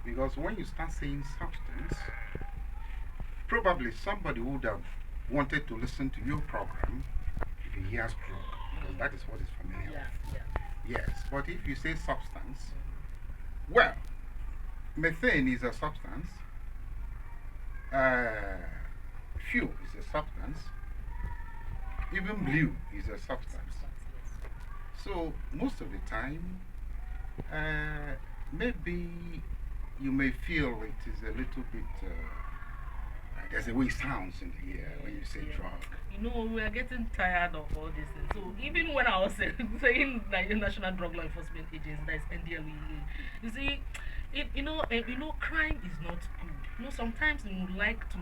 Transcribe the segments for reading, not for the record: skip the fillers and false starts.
Because when you start saying substance, probably somebody would have wanted to listen to your program if he hears drug, because that is what is familiar Yeah, with. yeah. Yes, but if you say substance, well, methane is a substance, uh, fuel is a substance, even blue is a substance. Substance, yes. So most of the time, uh, maybe you may feel it is a little bit. There's a way it sounds in the ear when you Yes, say yes. drug. You know, we are getting tired of all these things. So even when I was saying like the National Drug Law Enforcement Agency, that is NDLEA, you see, crime is not good. Sometimes we would like to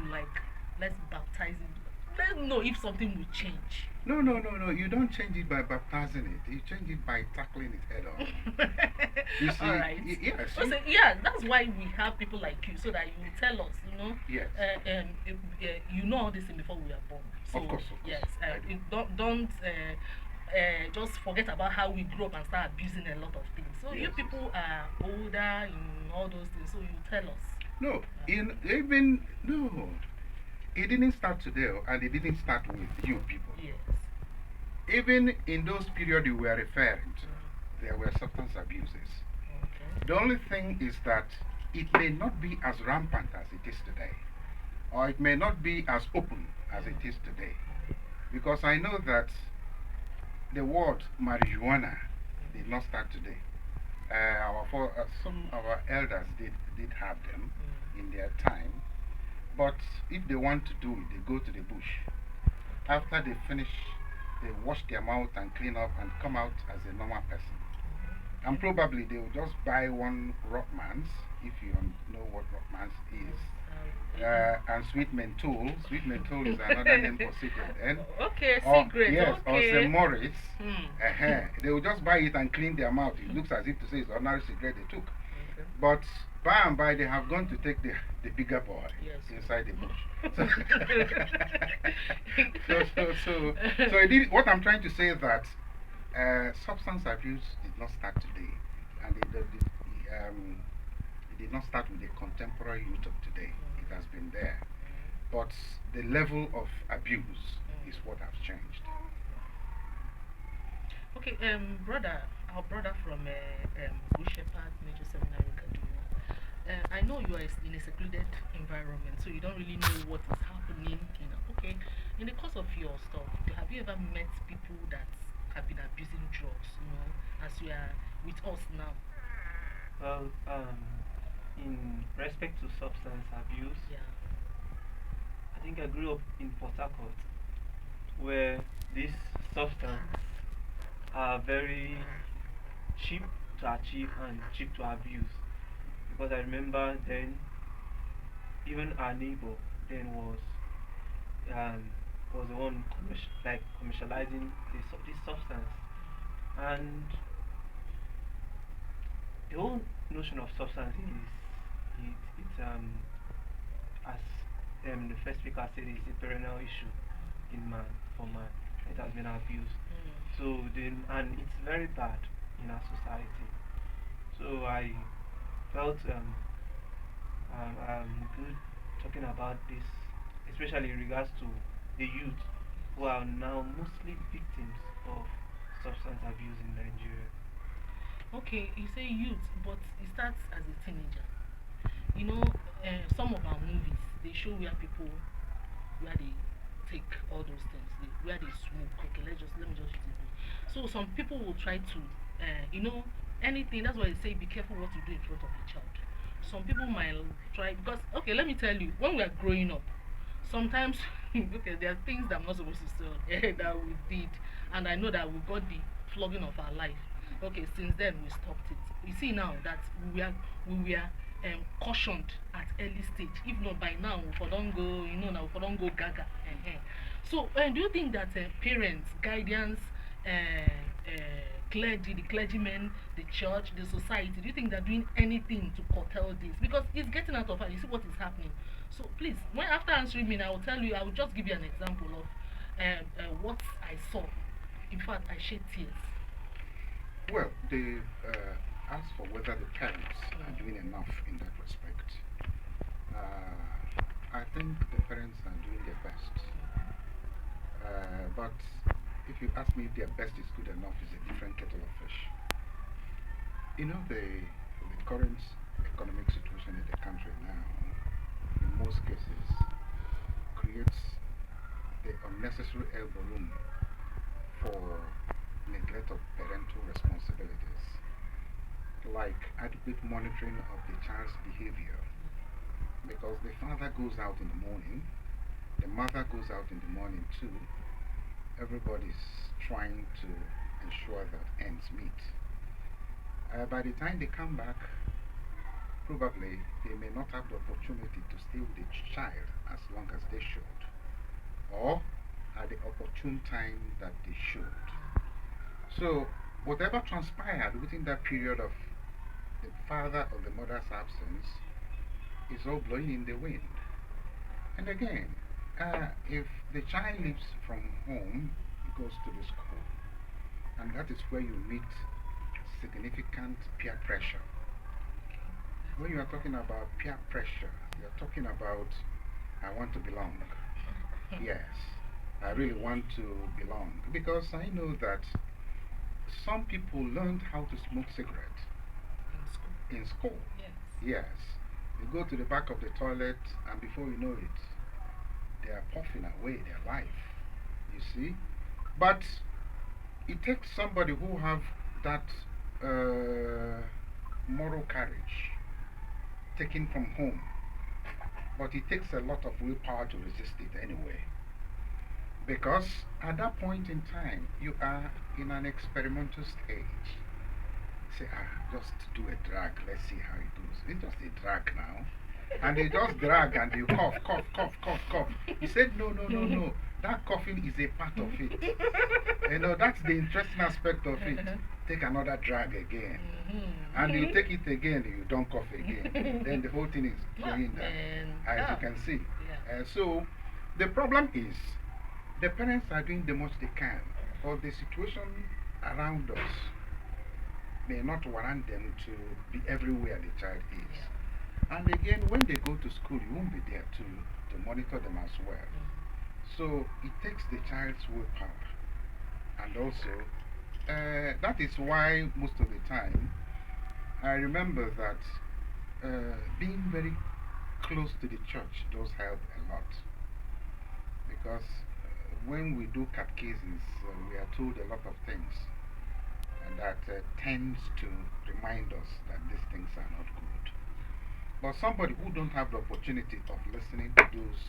let's baptize it. Let's know if something will change. No, no, no, no. You don't change it by baptizing it. You change it by tackling it head on. You All see, right. yes, Also, yeah, that's why we have people like you, so that you will tell us, yes. you know all this thing before we are born. Of So course, of course. yes, I do. don't just forget about how we grew up and start abusing a lot of things. So you Yes, yes. people are older in all those things, so you tell us. No, in even no, it didn't start today, and it didn't start with you people. Yes. Even in those periods you were referring to, there were substance abuses. Okay. The only thing is that it may not be as rampant as it is today, or it may not be as open as it is today. Because I know that the word marijuana did not start today. Some of our elders did have them in their time, but if they want to do it, they go to the bush. After they finish, they wash their mouth and clean up and come out as a normal person. And probably they will just buy one Rockmans, if you know what Rockmans is. And sweet menthol. Sweet menthol is another name for cigarette. And Okay, or secret. yes, or St. Okay. Moritz. Hmm. They will just buy it and clean their mouth. It looks as if to say it's ordinary cigarette they took. Okay. But by and by, they have gone to take the bigger boy Yes. inside the bush. So what I'm trying to say is that substance abuse did not start today, and it did not start with the contemporary youth of today. It has been there, but the level of abuse is what has changed. Okay, our brother from Good Shepherd Major Seminary, Kaduna. I know you are in a secluded environment, so you don't really know what is happening. Okay, in the course of your stuff, have you ever met people that have been abusing drugs? As you are with us now. Well, in respect to substance abuse, Yeah. I think I grew up in Port Harcourt, where these substances are very cheap to achieve and cheap to abuse. Because I remember then, even our neighbor then um, was the one commercializing this substance, and the whole notion of substance is it's as the first speaker said, it's a perennial issue in man for man. It has been abused. So then, and it's very bad in our society. So I felt good talking about this, especially in regards to the youth who are now mostly victims of substance abuse in Nigeria. Okay, you say youth, but it starts as a teenager. Some of our movies they show where they take all those things, where they smoke. Okay, let me just use it. So some people will try to, anything. That's why they say be careful what you do in front of a child. Some people might try because okay, let me tell you, when we are growing up, sometimes okay, there are things that I'm not supposed to say that we did, and I know that we got the flogging of our life. Okay, since then we stopped it. You see now that we were cautioned at early stage. If not by now, we for don't go, now we for don't go gaga. So, do you think that parents, guardians, clergy, the clergymen, the church, the society, do you think they're doing anything to curtail this? Because it's getting out of hand. You see what is happening. So please, when after answering me, I will tell you. I will just give you an example of what I saw. In fact, I shed tears. Well, as for whether the parents are doing enough in that respect, I think the parents are doing their best. But if you ask me if their best is good enough, is a different kettle of fish. You know, the current economic situation in the country now, in most cases, creates the unnecessary elbow room for neglect of parental responsibilities, like adequate monitoring of the child's behavior. Because the father goes out in the morning, the mother goes out in the morning too, everybody's trying to ensure that ends meet. By the time they come back, probably they may not have the opportunity to stay with the child as long as they should, or at the opportune time that they should. So, whatever transpired within that period of the father or the mother's absence is all blowing in the wind. And again, if the child lives from home, goes to the school, and that is where you meet significant peer pressure. When you are talking about peer pressure, you're talking about I want to belong. Yes, I really want to belong because I know that some people learned how to smoke cigarette In school. in school. Yes. Yes, you go to the back of the toilet, and before you know it, they are puffing away their life. You see, but it takes somebody who have that moral courage taken from home, but it takes a lot of willpower to resist it anyway. Because at that point in time, you are in an experimental stage. Say, just do a drag, let's see how it goes. It's just a drag now. And they just drag and you cough, cough, cough, cough, cough. He said, no, no, no, no. That coughing is a part of it. You know, that's the interesting aspect of it. Take another drag again. And you take it again, you don't cough again. Then the whole thing is going down, as you can see. So, the problem is, the parents are doing the most they can, but the situation around us may not warrant them to be everywhere the child is. And again, when they go to school, you won't be there to monitor them as well. So it takes the child's willpower. And also, that is why most of the time, I remember that being very close to the church does help a lot. Because when we do catechisms, we are told a lot of things. And that tends to remind us that these things are not good. But somebody who don't have the opportunity of listening to those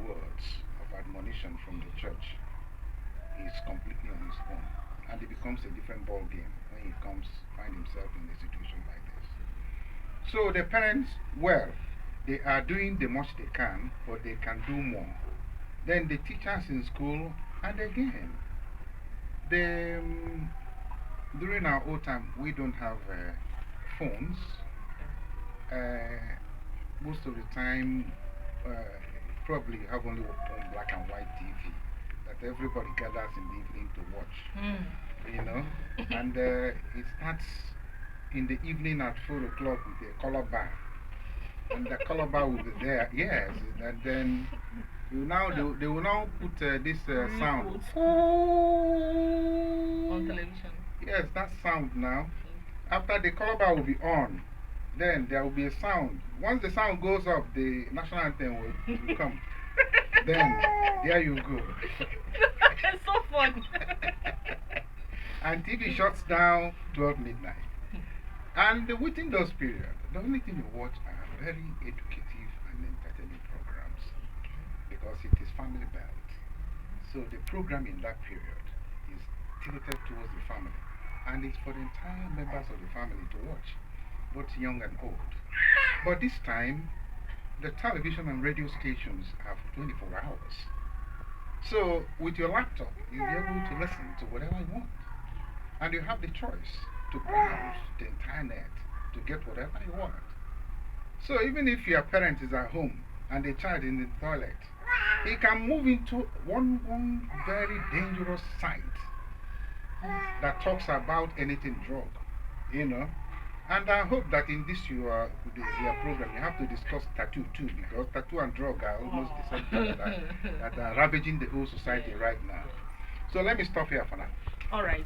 words of admonition from the church is completely on his own. And it becomes a different ball game when he find himself in a situation like this. So the parents, well, they are doing the much they can, but they can do more. Then the teachers in school, and again, the, during our old time, we don't have phones. Most of the time, probably you have only one black and white TV that everybody gathers in the evening to watch. You know, and it starts in the evening at 4 o'clock with a color bar. And the color bar will be there, yes, and then they will now put this sound on television. Yes, that sound now. After the color bar will be on, then there will be a sound. Once the sound goes up, the national anthem will come. Then, there you go. It's so fun. And TV shuts down 12 midnight. And within those periods, the only thing you watch are very educative and entertaining programs because it is family built. So the program in that period is tilted towards the family and it's for the entire members of the family to watch, both young and old. But this time, the television and radio stations have 24 hours. So with your laptop, you'll be able to listen to whatever you want. And you have the choice to browse the internet to get whatever you want. So even if your parent is at home and the child in the toilet, he can move into one very dangerous site that talks about anything drug. you know. And I hope that in this your program you have to discuss tattoo too, because tattoo and drug are almost the same thing that are ravaging the whole society Yes, right now. yes. So let me stop here for now. All right.